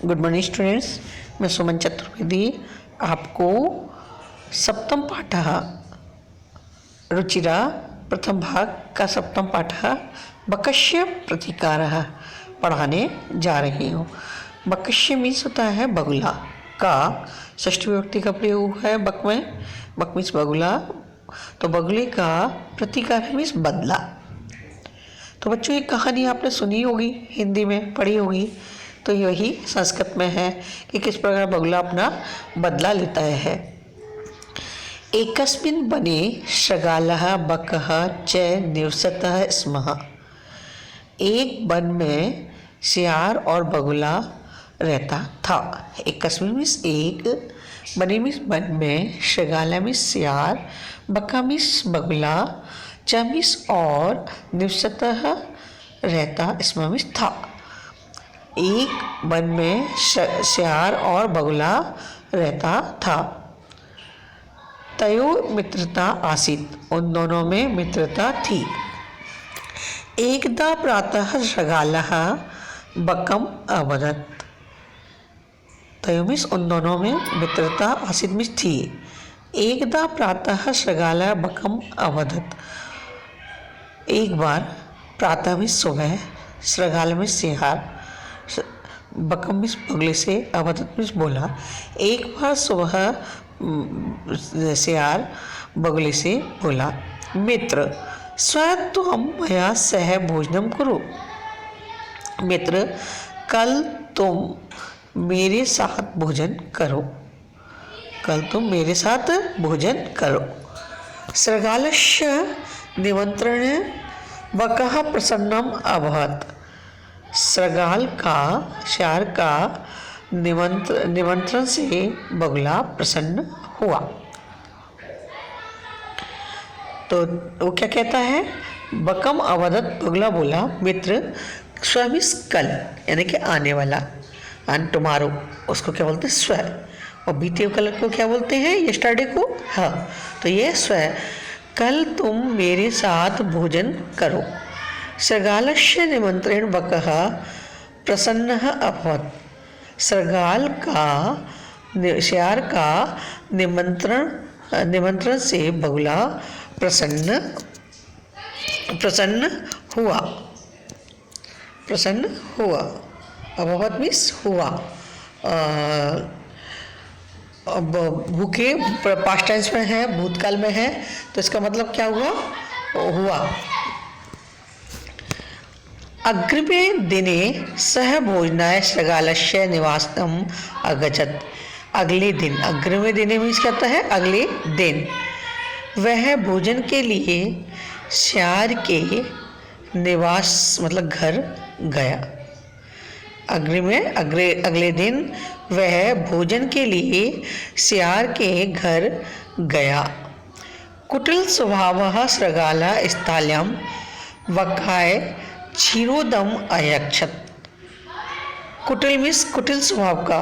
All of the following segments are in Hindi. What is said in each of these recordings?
गुड मॉर्निंग स्टूडेंट्स, मैं सुमन चतुर्वेदी आपको सप्तम पाठः रुचिरा प्रथम भाग का सप्तम पाठः बकश्य प्रतिकारः पढ़ाने जा रही हूँ। बकश्य मीन्स होता है बगुला का षष्ठी विभक्ति का प्रयोग है बक में। बक मीन्स बगुला, तो बगुले का प्रतिकार मीन्स बदला। तो बच्चों ये कहानी आपने सुनी होगी, हिंदी में पढ़ी होगी, तो यही संस्कृत में है कि किस प्रकार बगुला अपना बदला लेता है। एकस्मिन् वने शृगालः बकः च निवसतः स्मः। एक वन में सियार और बगुला रहता था। एकस्मिन् मीन्स एक, वने मीन्स वन में, शृगालः मीन्स सियार, बका मीन्स बगुला, च मीन्स और, निवसतः रहता, स्मः मीन्स था। एक वन में सियार और बगुला रहता था। तयो मित्रता आसीत, उन दोनों में मित्रता थी। एकदा प्रातः शृगालः बकम अवदत्। तयो मीन्स उन दोनों में मित्रता आसीत मीन्स थी। एकदा प्रातः शृगालः बकम अवदत्। एक बार, प्रातः मीन्स सुबह, शृगाल मीन्स सियार, बकम मीन्स बगुले से, अवदत् मीन्स बोला। एक बार सुबह सियार बगुले से बोला, मित्र स्वयं तो हम मया सह भोजनम करो। मित्र कल तुम मेरे साथ भोजन करो, कल तुम मेरे साथ भोजन करो। शृगालस्य निमंत्रण बकः प्रसन्नम अभवत्। शृगाल का, सियार का निमंत्रण से बगुला प्रसन्न हुआ। तो वो क्या कहता है, बकम अवदत्, बगुला बोला, मित्र स्व मीन्स कल, यानी कि आने वाला, एंड टुमारो, उसको क्या बोलते हैं स्व, और बीते हुए कल को क्या बोलते हैं, यस्टरडे को, हाँ, तो ये स्व, कल तुम मेरे साथ भोजन करो। शृगालस्य निमंत्रण बकः प्रसन्नः अभवत्। शृगाल का, सियार का निमंत्रण से बगुला प्रसन्न हुआ। अभवत् मीन्स हुआ। अब भूखे पास्ट टेंस में है, भूतकाल में है, तो इसका मतलब क्या हुआ। अग्रिमे दिने सह भोजनाय शृगालस्य निवासम अगच्छत्। अगले दिन, अग्रिमे दिने मीन्स क्या होता है, अगले दिन, वह भोजन के लिए सियार के निवास मतलब घर गया। अगले दिन वह भोजन के लिए सियार के घर गया। कुटिल स्वभावः शृगालः स्थाल्यां बकाय क्षीरोदम अयक्षत। कुटिल मीन्स कुटिल स्वभाव का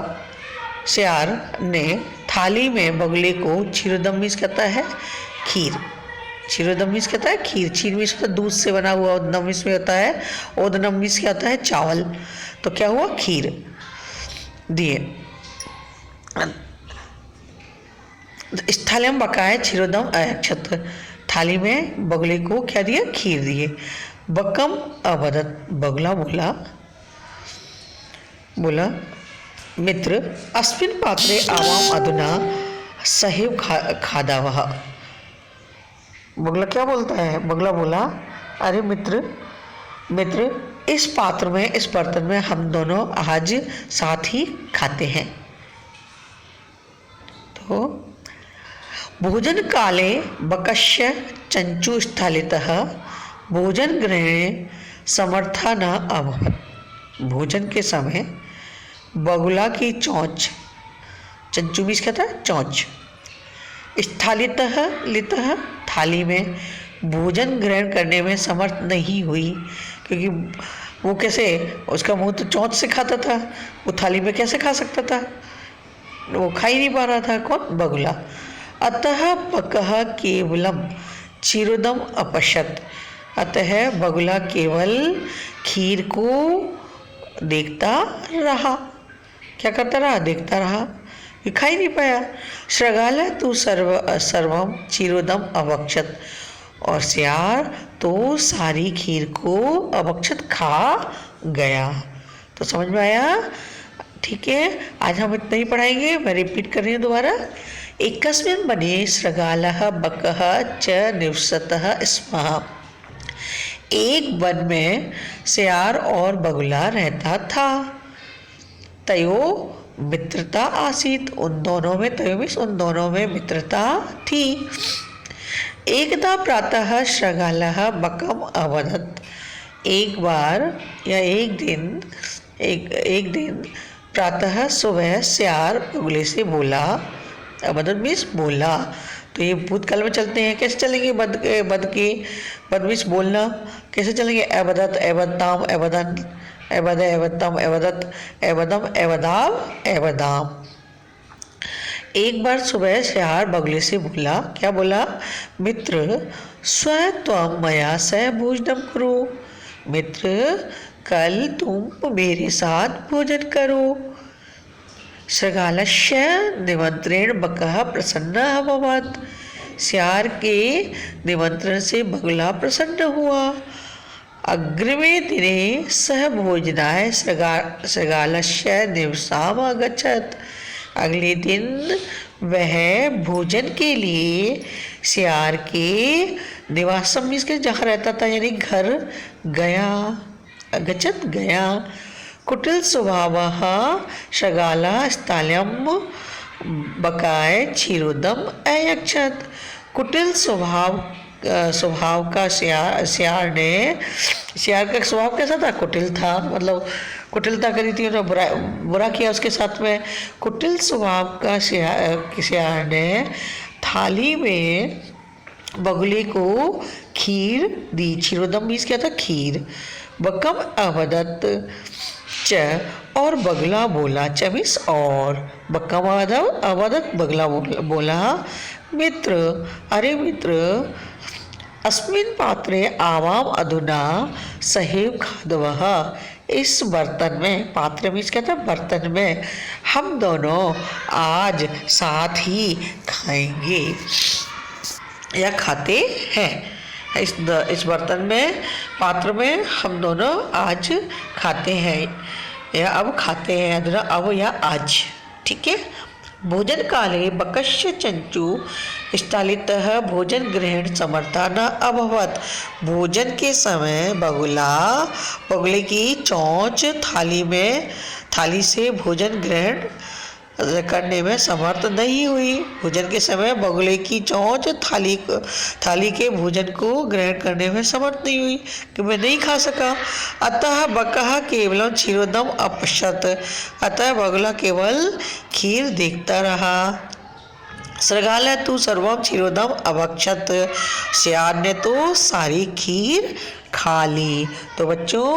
सियार ने थाली में बगुले को क्षीरोदम मीन्स कहता है खीर। क्षीरोदम मीन्स कहता है खीर। क्षीर मीन्स होता है दूध से बना हुआ, ओदनम मीन्स में होता है, ओदनम मीन्स क्या होता है चावल। तो क्या हुआ, खीर दिए। स्थालियम बकाय क्षीरोदम अयक्षत, थाली में बगुले को क्या दिया, खीर दिए। बकम अवदत्, बगुला बोला मित्र अस्मिन् पात्रे आवाम अधुना सहैव खादावः। बगुला क्या बोलता है, बगुला बोला, अरे मित्र इस पात्र में, इस बर्तन में हम दोनों आज साथ ही खाते हैं। तो भोजन काले बकस्य चंचू स्थालितः भोजन ग्रहणे समर्था न अभवत्। भोजन के समय बगुला की चोंच, चंचू मीन्स कहता है चोंच, लितः थाली में भोजन ग्रहण करने में समर्थ नहीं हुई, क्योंकि वो कैसे, उसका मुंह तो चोंच से खाता था, वो थाली में कैसे खा सकता था, वो खा ही नहीं पा रहा था। कौन, बगुला। अतः बकः केवलम क्षीरोदम अपश्यत्। अतः बगुला केवल खीर को देखता रहा। क्या करता रहा, देखता रहा, ये खा ही नहीं पाया। श्रृगाला तू सर्वम चिरोदम अभक्षत, और सियार तो सारी खीर को अभक्षत खा गया। तो समझ में आया? ठीक है, आज हम इतना ही पढ़ाएंगे। मैं रिपीट कर रही हूँ दोबारा। एकस्मिन् वने शृगालः बकः च निवसतः स्म। एक वन में सियार और बगुला रहता था। तयो मित्रता आसीत, उन दोनों में, तयो मीन्स उन दोनों में मित्रता थी। एकदा प्रातः शृगालः बकम अवदत्, एक बार या एक दिन प्रातः सुबह सियार बगुले से बोला। अवदत् मीन्स बोला। तो ये भूतकाल में चलते हैं, कैसे चलेंगे? बद मीन्स बोलना, कैसे चलेंगे? अवदत्, अवदताम, अवदन, अवद, अवदतम, अवदत, अवदम, अवदाव, अवदाम। एक बार सुबह सियार बगुले से बोला, क्या बोला? मित्र स्व त्वं मया सह भोजनम कुरु, मित्र कल तुम मेरे साथ भोजन करो। शृगालस्य निमंत्रेण बकः प्रसन्नः अभवत्, सियार के निमंत्रण से बगुला प्रसन्न हुआ। अग्रिमे दिने सह भोजनाय शृगालस्य निवसाम अगच्छत्, अगले दिन वह भोजन के लिए सियार के निवासम मीन्स के जहाँ रहता था यानी घर गया। अगच्छत् गया। कुटिल स्वभावः शृगालः स्थाल्यं बकाय क्षीरोदम अयच्छत्। कुटिल स्वभाव का सियार का स्वभाव कैसा था? कुटिल था, मतलब कुटिलता करी थी, तो बुरा किया उसके साथ में। कुटिल स्वभाव का सियार ने थाली में बगुले को खीर दी। क्षीरोदम मीन्स क्या था? खीर। बकम अवदत् च, और बगला बोला, च मीन्स और। बकम अवदत्, बगला बोला, मित्र, अरे मित्र, अस्मिन् पात्रे आवाम अधुना सहेव खादवः, इस बर्तन में, पात्र मीन्स क्या था? बर्तन में, हम दोनों आज साथ ही खाएंगे या खाते हैं। इस बर्तन में, पात्र में हम दोनों आज खाते हैं या अब खाते हैं, अधुना, अब या आज। ठीक है। भोजन काले बकस्य चंचू स्थालितः भोजन ग्रहण समर्था न अभवत्, भोजन के समय बगुले की चोंच थाली से भोजन ग्रहण करने में समर्थ नहीं हुई। भोजन के समय बगुले की चोंच थाली के भोजन को ग्रहण करने में समर्थ नहीं हुई, कि मैं नहीं खा सका। अतः बकः केवलम क्षीरोदम अपश्यत्, अतः बगुला केवल खीर देखता रहा। शृगालः तु सर्वम क्षीरोदम अभक्षत, सियार ने तो सारी खीर खा ली। तो बच्चों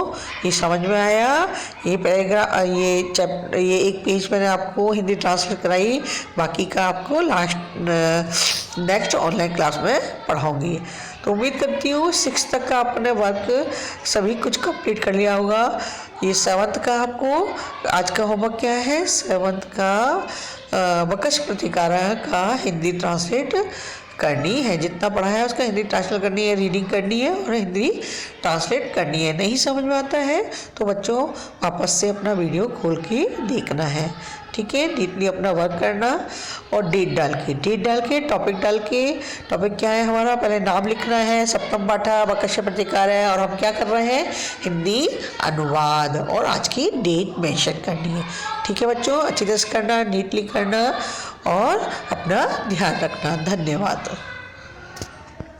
ये समझ में आया? ये पैराग्राफ, ये एक पेज मैंने आपको हिंदी ट्रांसलेट कराई, बाकी का आपको नेक्स्ट ऑनलाइन क्लास में पढ़ाऊंगी। तो उम्मीद करती हूँ 6 तक का आपने वर्क सभी कुछ कंप्लीट कर लिया होगा। ये 7th का आपको आज का होमवर्क क्या है? 7th का बकश प्रतिकारः का हिंदी ट्रांसलेट करनी है। जितना पढ़ा है उसका हिंदी ट्रांसलेट करनी है, रीडिंग करनी है और हिंदी ट्रांसलेट करनी है। नहीं समझ में आता है तो बच्चों वापस से अपना वीडियो खोल के देखना है। ठीक है, नीटली अपना वर्क करना और डेट डाल के टॉपिक टॉपिक क्या है हमारा? पहले नाम लिखना है, सप्तम पाठा बकश प्रतिकार है, और हम क्या कर रहे हैं? हिंदी अनुवाद, और आज की डेट मेंशन करनी है। ठीक है बच्चों, अच्छी तरह से करना, नीटली करना और अपना ध्यान रखना। धन्यवाद।